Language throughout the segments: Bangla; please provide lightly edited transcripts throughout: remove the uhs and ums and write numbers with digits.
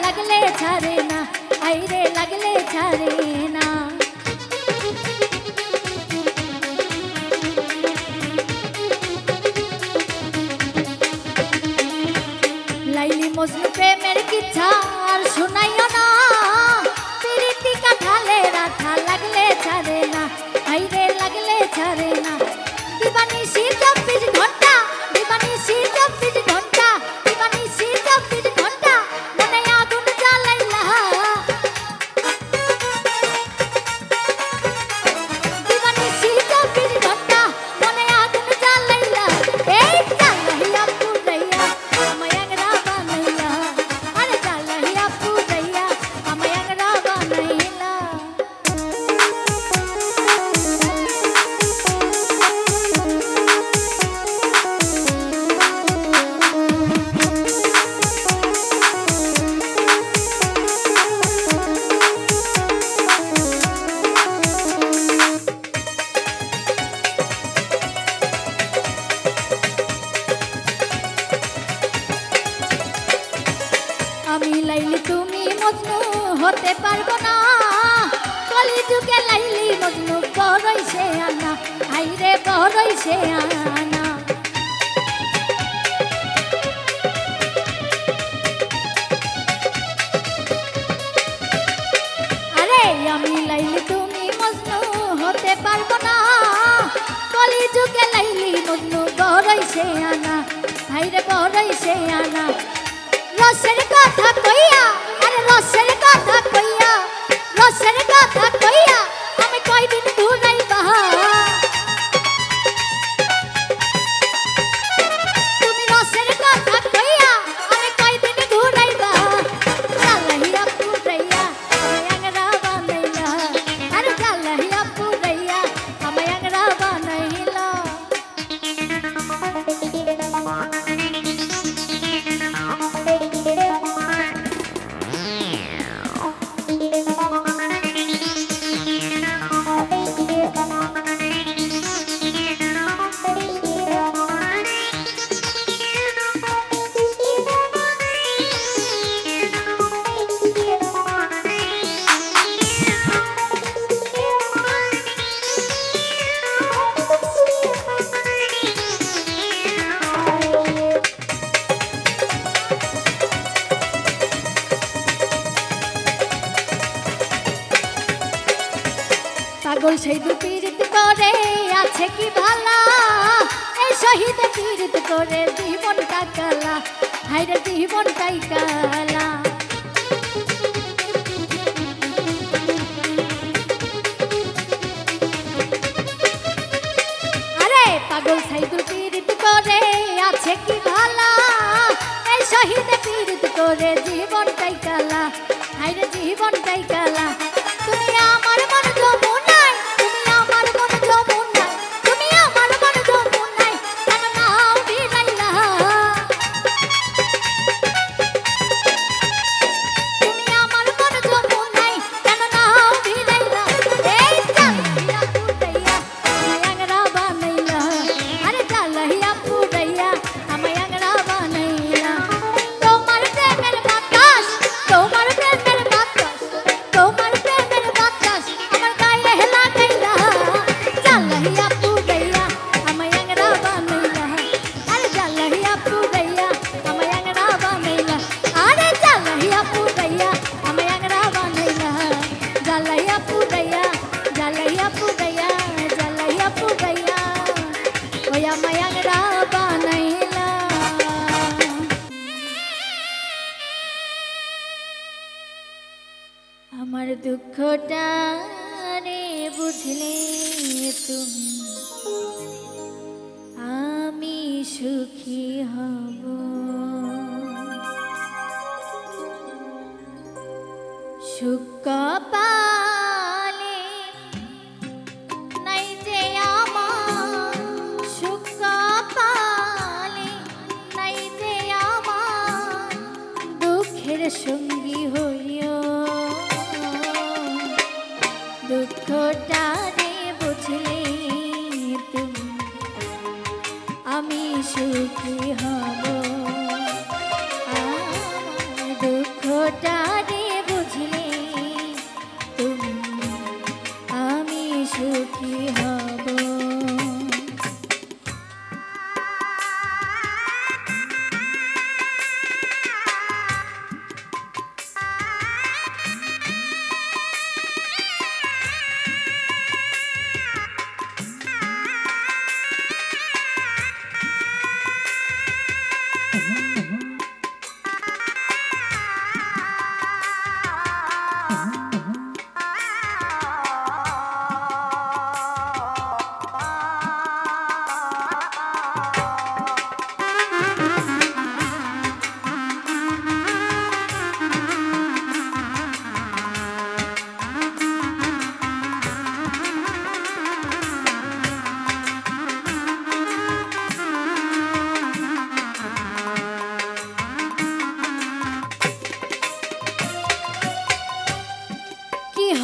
लगले छरे ना आईरे लगले छरे ना लाइली मजनू प्रेमेर किस्सा और सुनाइयो ना प्रीति कथाले राधा लगले छरे ना आईरे लगले छरे ना दीवानी सी 24 घंटा दीवानी सी 24 घंटा दीवानी सी 24 घंटा मने आगुन জ্বালাইলা दीवानी सी 24 घंटा मने आगुन জ্বালাইলা এই জ্বালাইয়া পুরাইয়া আমায় আংরা বানাইলা আরে জ্বালাইয়া পুরাইয়া আমায় আংরা বানাইলা আমি লাইলি তুমি মজনু হতে পারবো না কলি যুগে লাইলি মজনু বড়ইছে আনা আইরে বড়ইছে আনা আরে আমি লাইলি তুমি মজনু হতে পারবো না কলি যুগে লাইলি মজনু বড়ইছে আনা আইরে বড়ইছে আনা রসের কথা কইয়া আরে রসের কথা কইয়া রসের কথা কইয়া আমি কয়দিন ঘুরাইবা তুমি রসের কথা কইয়া আমি কয়দিন ঘুরাইবা জ্বালাইয়া পুরাইয়া আমায় আংরা বানাইলা আরে জ্বালাইয়া পুরাইয়া আমায় আংরা বানাইলা পাগল সেই দু পীড়িত করে আছে কি ভালা এই শহীদ পীড়িত করে জীবনটা কালা হায়রে জীবনটাই কালা আরে পাগল সেই দু পীড়িত করে আছে কি ভালা এই শহীদ পীড়িত করে জীবনটাই কালা হায়রে জীবনটাই কালা তুমি আমার মন যমুনায় তুমি আমার জ্বালাইয়া পুরাইয়া জ্বালাইয়া পুরাইয়া জ্বালাইয়া পুরাইয়া ওয়া মায়াংরা বানাইলা আমার দুঃখটা রে বুঝলে তুমি আমি সুখী হব সুখ কপালে নাই যে আমার সুখ কপালে নাই যে আমার দুঃখের সঙ্গী হইও দুঃখটা রে বুঝলে তুমি আমি সুখী হব দুঃখটা রে বুঝলে তুমি আমি সুখী হব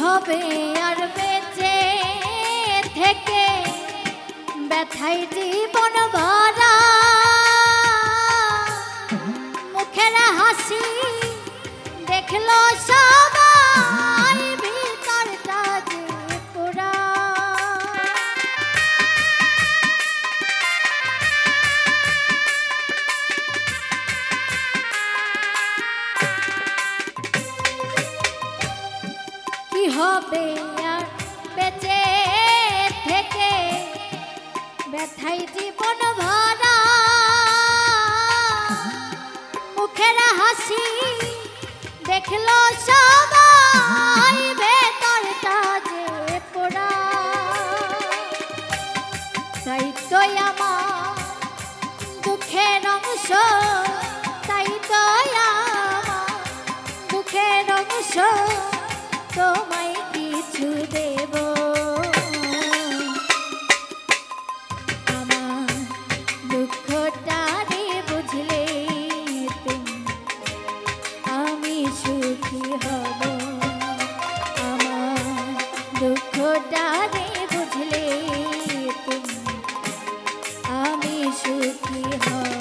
হবে আর বেঁচে থেকে ব্যথাই জীবন ভরা মুখের হাসি দেখলো সবাই ভিতরটা যে পোড়া হবে আর বেঁচে থেকে ব্যথাই জীবন ভরা মুখের হাসি দেখলো সবাই ভেতরটা যে পোড়া তাই তো আমার দুঃখের অংশ তাই তো আমার দুঃখের অংশ তোমায় কিছু দেব আমার দুঃখটা রে বুঝলে তুমি আমি সুখী হব আমার দুঃখটা রে বুঝলে তুমি আমি সুখী হব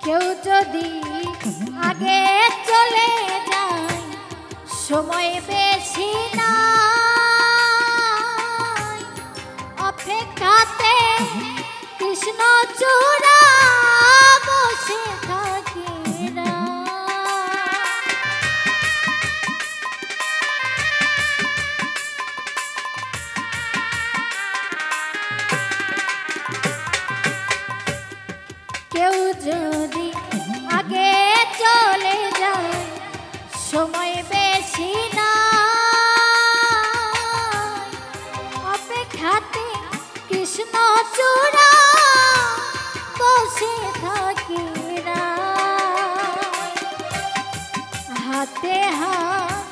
কেউ যদি আগে চলে যায় সময় বেশি না অপেক্ষাতে কৃষ্ণ চূড়া বসে থাকে না কেউ যদি আগে চলে যায় সময় বেশি না অপেক্ষাতে কৃষ্ণ চূড়া বসে থাকি হাতে হাত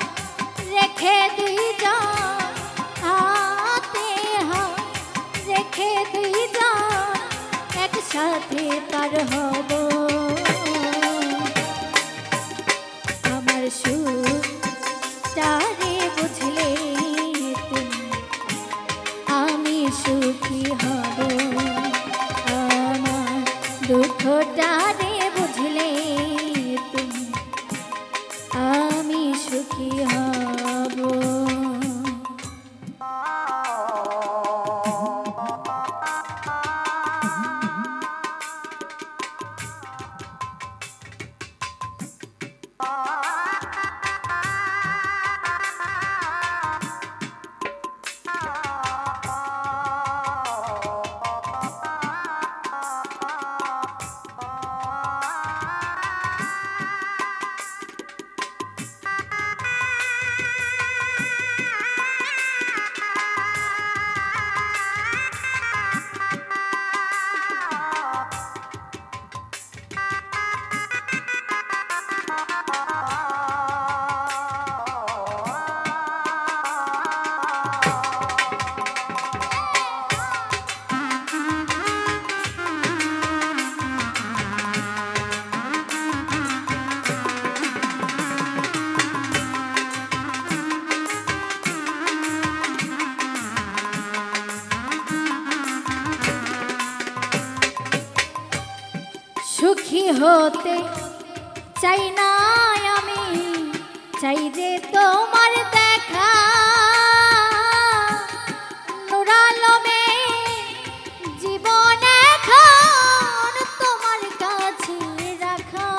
রেখে দুইজন হাতে হাত রেখে দুইজন একসাথে পার হব আমার সুখটারে বুঝলে তুমি আমি সুখী হব আমার দুঃখটারে বুঝলে তুমি আমি সুখী হব সুখী হতে চাই না আমি চাই যে তোমার দেখা নুরালমে জীবন এখন তোমার কাছে রাখা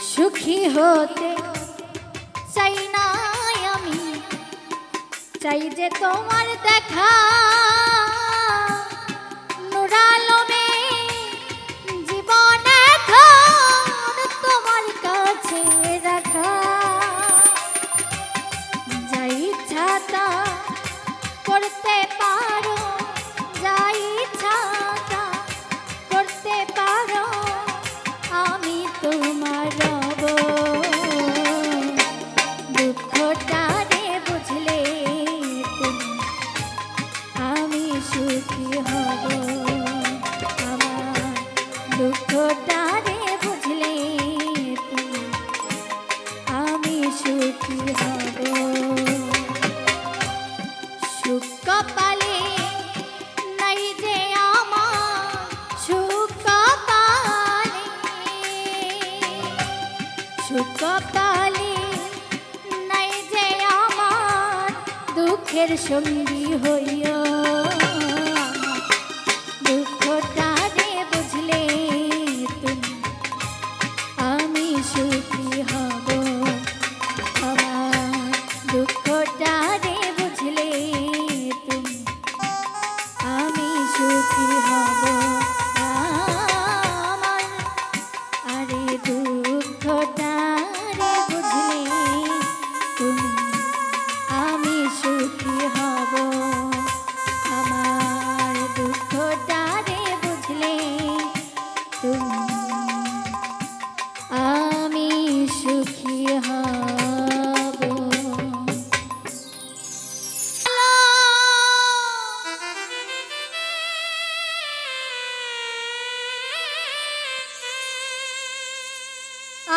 সুখী হতে চাই না আমি চাই যে তোমার দেখা নুরালমে জীবন এখন তোমার কাছে রাখা যাই ইচ্ছা তা করতে পারো যাই ইচ্ছা তা করতে পারো আমি তোমার রব দুঃখটারে বুঝলে তুমি আমি সুখী হব আমার দুঃখটারে বুঝলে তুমি আমি সুখী হব সুখ কপালে নাই যে আমার সুখ কপালে সুখ কপালে নাই যে আমার দুঃখের সঙ্গী হইও দুঃখটারে বুঝলে তুমি আমি সুখী হব আমার দুঃখটারে বুঝলে তুমি আমি সুখী হব আমার আরে দুঃখটারে বুঝলে তুমি আমি সুখী হব আমার দুঃখটারে বুঝলে তুমি আমি সুখী হব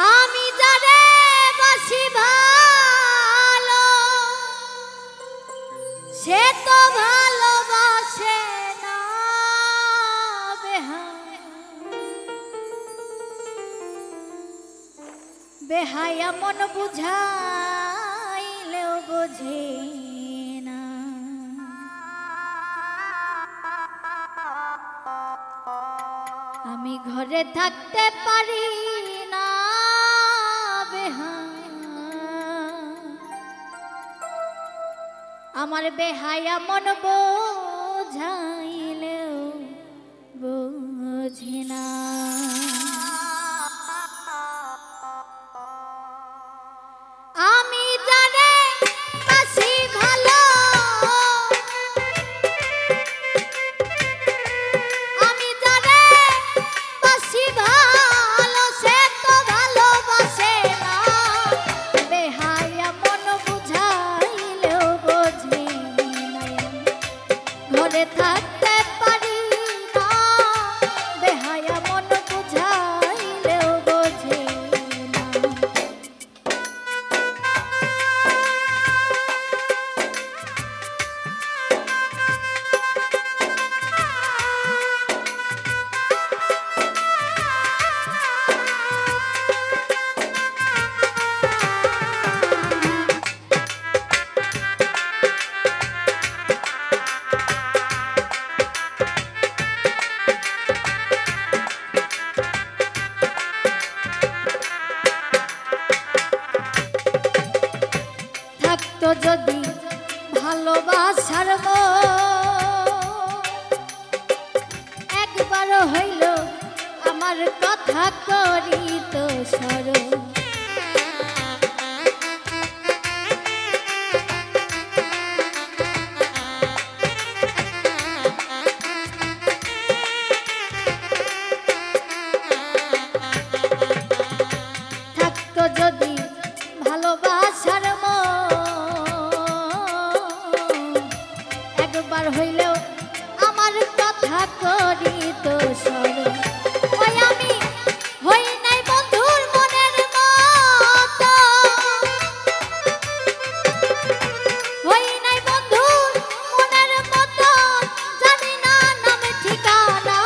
আমি যারে বাসি ভালো সে তো ভালোবাসে না বেহায়া মন বুঝাইলেও বোঝে না আমি ঘরে থাকতে পারি না বেহায়া আমার বেহায়া মন বোঝাইলেও বোঝে না। আমি জানে বাসি ভালো, আমি জানে বাসি ভালো, সে তো ভালোবাসে না। বেহায়া মন বুঝাইলেও বোঝে না, ঘরে থাকতে পারি না। বেহায়া মন বুঝাইলেও বোঝে না। থাকতো যদি ভালোবাসার একবার হইল আমার কথা করিত স্মরণ। থাকতো যদি ভালোবাসার একবার হইলেও আমার কথা করিত স্মরণ। ওই আমি হই নাই বন্ধুর মনের মতো, হই নাই বন্ধুর মনের মতো, জানি না নাম ঠিকানা।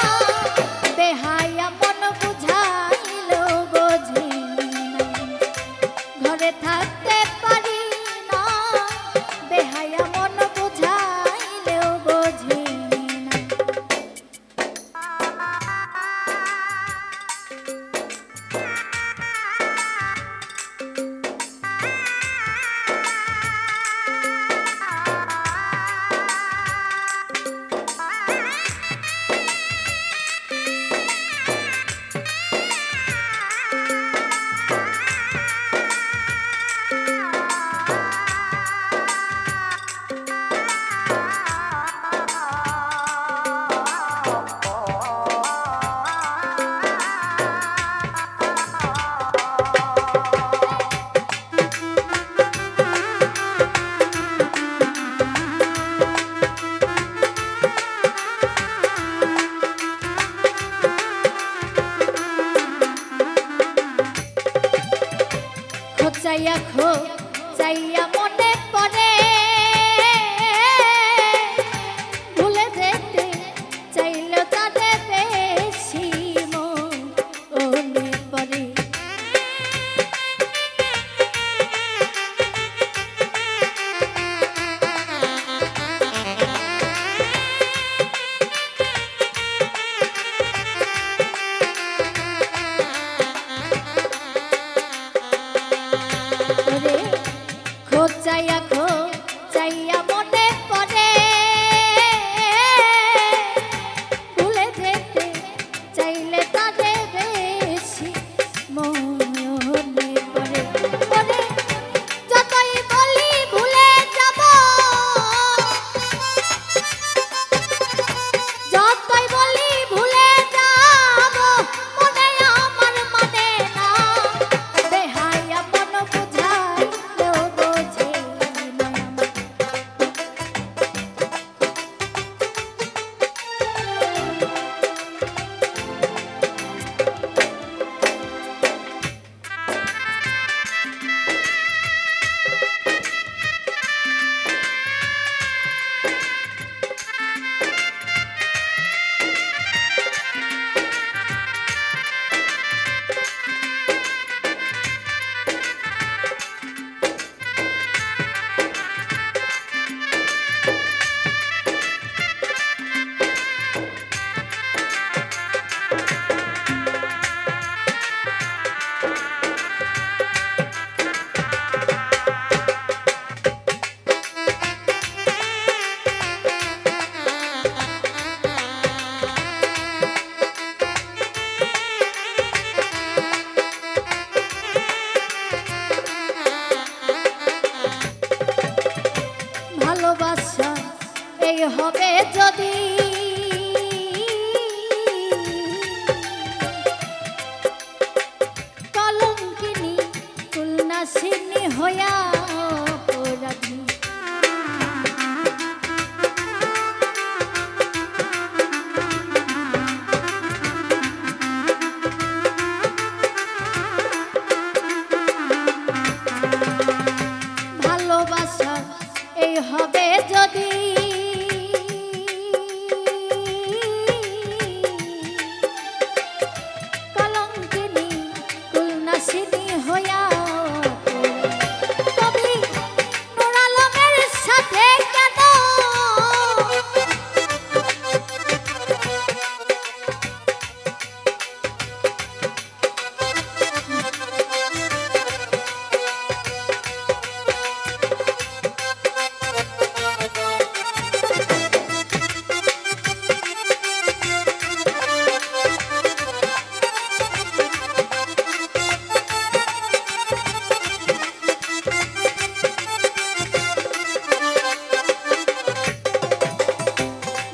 বেহায়া মন বুঝাইলেও বোঝে না, ঘরে থাকতে পারি না। বেহায়া মন বুঝাইলেও বোঝে না। খোঁচাইয়া খোঁচাইয়া মনে পড়ে, ভুলে যেতে চাইলেও তাদের বেশি মনে পড়ে। খোঁচাইয়া খোঁচাইয়া মনে পড়ে, ভুলে যেতে চাইলে তাদের বেশি মনে পড়ে। পড়ে যতই বলি ভুলে যাব, যতই বলি ভুলে যাব, মনে আমার মানে না। বেহায়া মন বুঝাইলেও বোঝে না, হবে যদি কলঙ্কিনী কুলনাশিনী হইয়া অপরাধী। ভালোবাসা এই হবে যদি কলঙ্কিনী কুলনাশিনী হইয়া কবি নূর আলমের সাথে কেন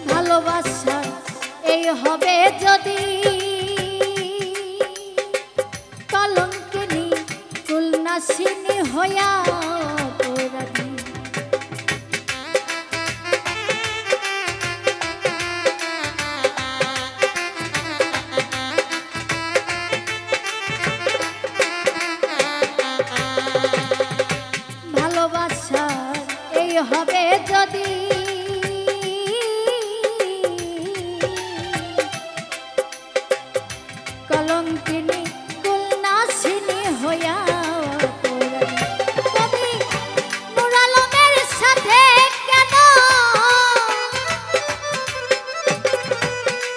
ভালোবাসা এই হবে যদি কলঙ্কিনী কুলনাশিনী হইয়া অপরাধী। ভালোবাসা এই হবে যদি কলঙ্কিনী কুলনাশিনী হইয়া অপরাধী। কবি নূর আলমের সাথে কেন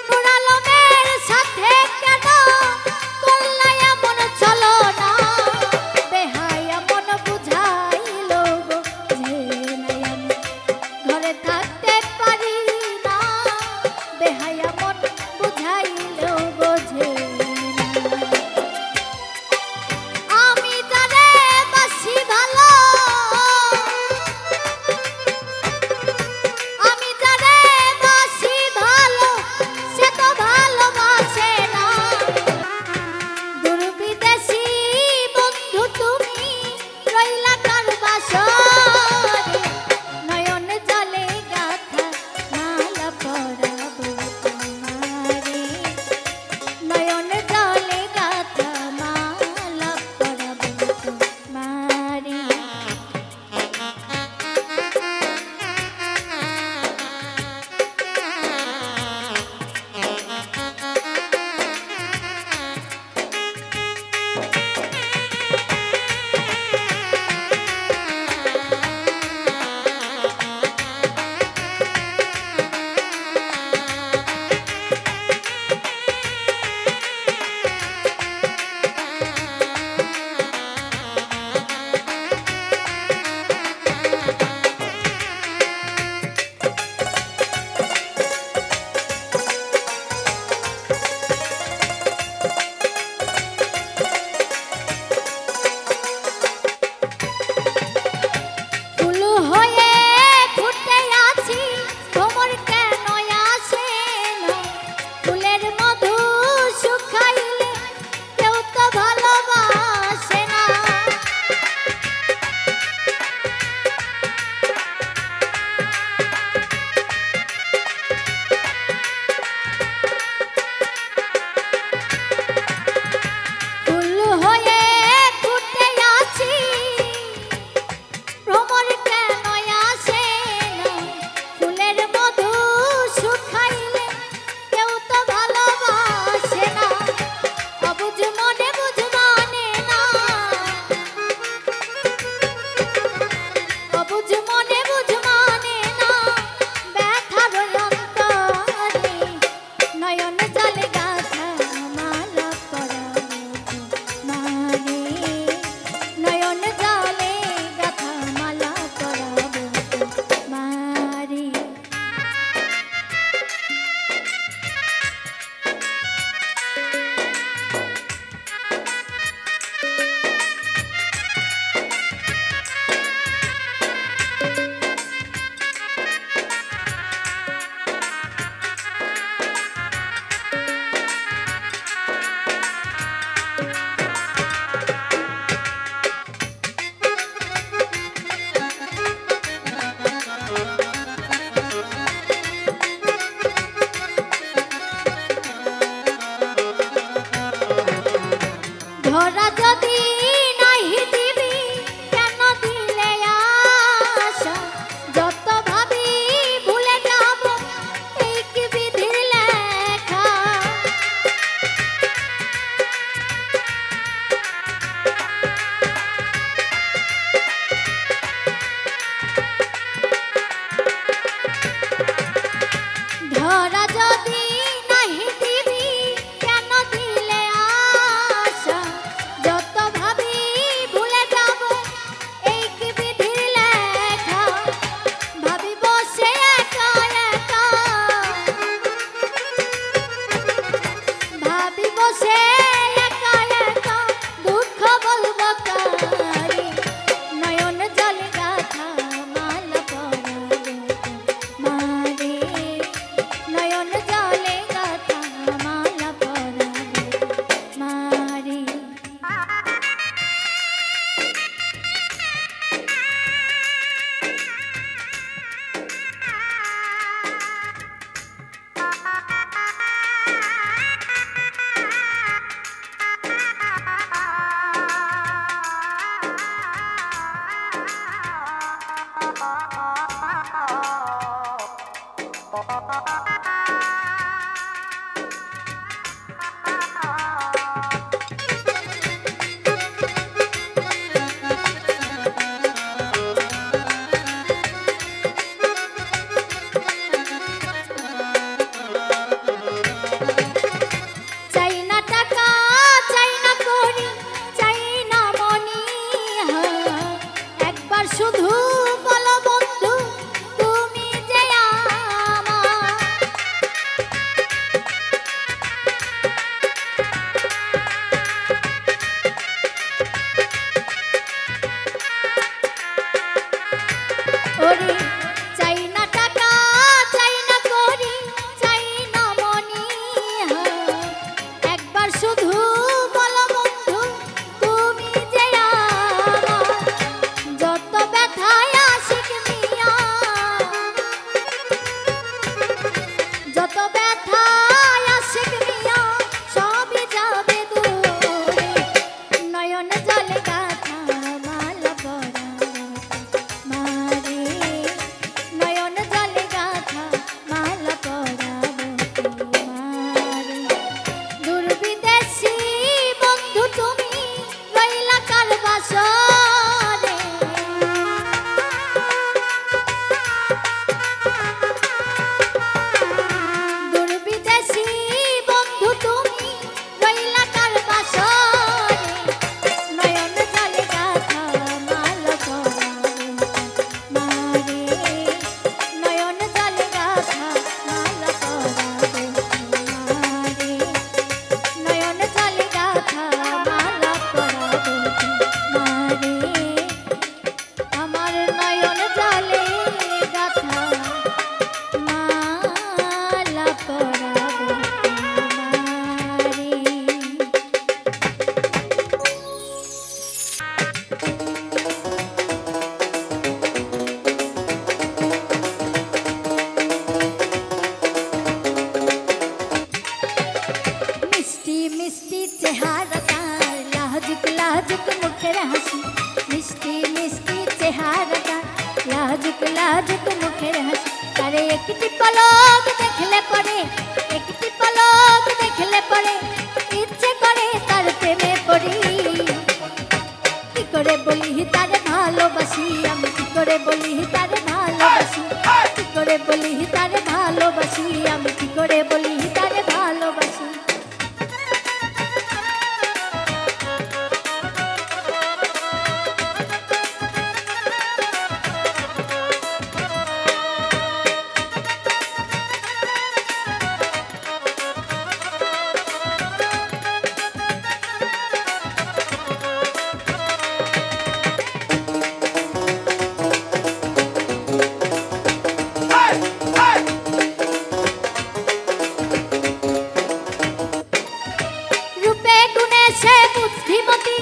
নূর আলমের সাথে কেন করলা এমন চলো না বেহায়া মন বুঝাইল গো যে নাই আমি মুখের হাসি, মিষ্টি মিষ্টি চেহারাটা, লাজুক লাজুক মুখের হাসি। তারে একটি পলক দেখলে পরে, একটি পলক দেখলে পরে ইচ্ছে করে তার প্রেমে পড়ি। কি করে বলি তারে ভালোবাসি আমি, কি করে বলি তারে ভালোবাসি, কি করে বলি তারে ভালোবাসি আমি, কি করে বলি তারে ভালোবাসি। বুদ্ধিমতী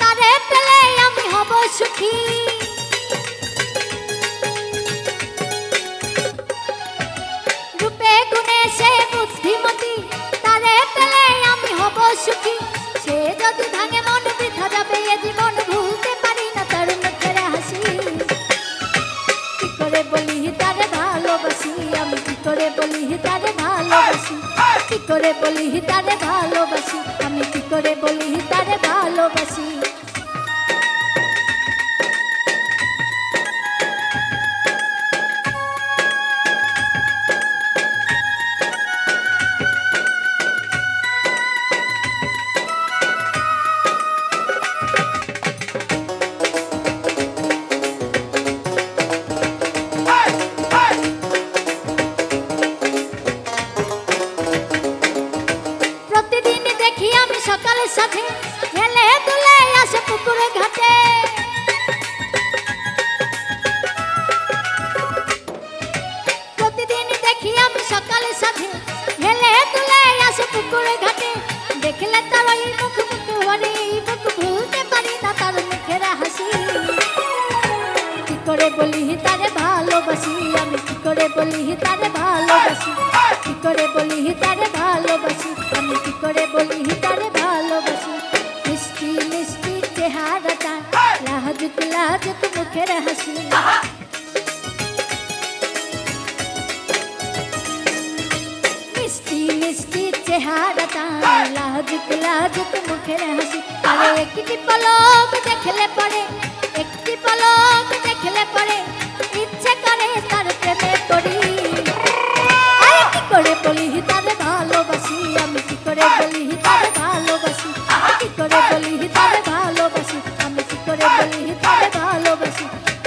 তারে পেলে আমি হব সুখী, রূপে গুণে সে বুদ্ধিমতী তারে পেলে আমি হব সুখী। সে যদি ভাঙে মন বৃথা যাবে এ জীবন, ভুলতে পারি না তার মুখের হাসি। কি করে বলি তারে ভালোবাসি আমি, কি করে বলি তারে ভালোবাসি, কি করে বলি তারে ভালোবাসি আমি, কি করে বলি তারে ভালোবাসি। প্রতিদিন দেখি আমি সকালের সাথে হেলে দুলে আসে পুকুরে ঘাটে, প্রতিদিন দেখি আমি সকালের সাথে হেলে দুলে আসে পুকুরে ঘাটে। দেখলে তার ওই মুখ মুখ ভরে, এই মুখ ভুলতে পারি না তার মুখের হাসি। কি করে বলি তারে ভালোবাসি আমি, কি করে বলি তারে ভালোবাসি, কি করে বলি তারে ভালোবাসি আমি, কি করে বলি তারে ভালোবাসি। মিষ্টি মিষ্টি চেহারাটা, লাজুক লাজুক মুখের হাসি, মিষ্টি মিষ্টি চেহারাটা, লাজুক লাজুক মুখের হাসি। আরে একটি পলক দেখলে পরে, একটি পলক দেখলে পরে ইচ্ছে করে তার প্রেমে পড়ি। কি করে বলি তারে ভালোবাসি আমি, কি করে বলি তারে ভালোবাসি, কি করে বলি তারে ভালোবাসি আমি, কি করে বলি তারে ভালোবাসি,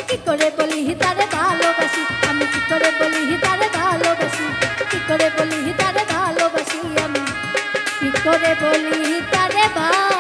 কি করে বলি তারে ভালোবাসি আমি, কি করে বলি তারে ভালোবাসি, কি করে বলি তারে ভালোবাসি আমি, কি করে বলি তারে ভালোবাসি।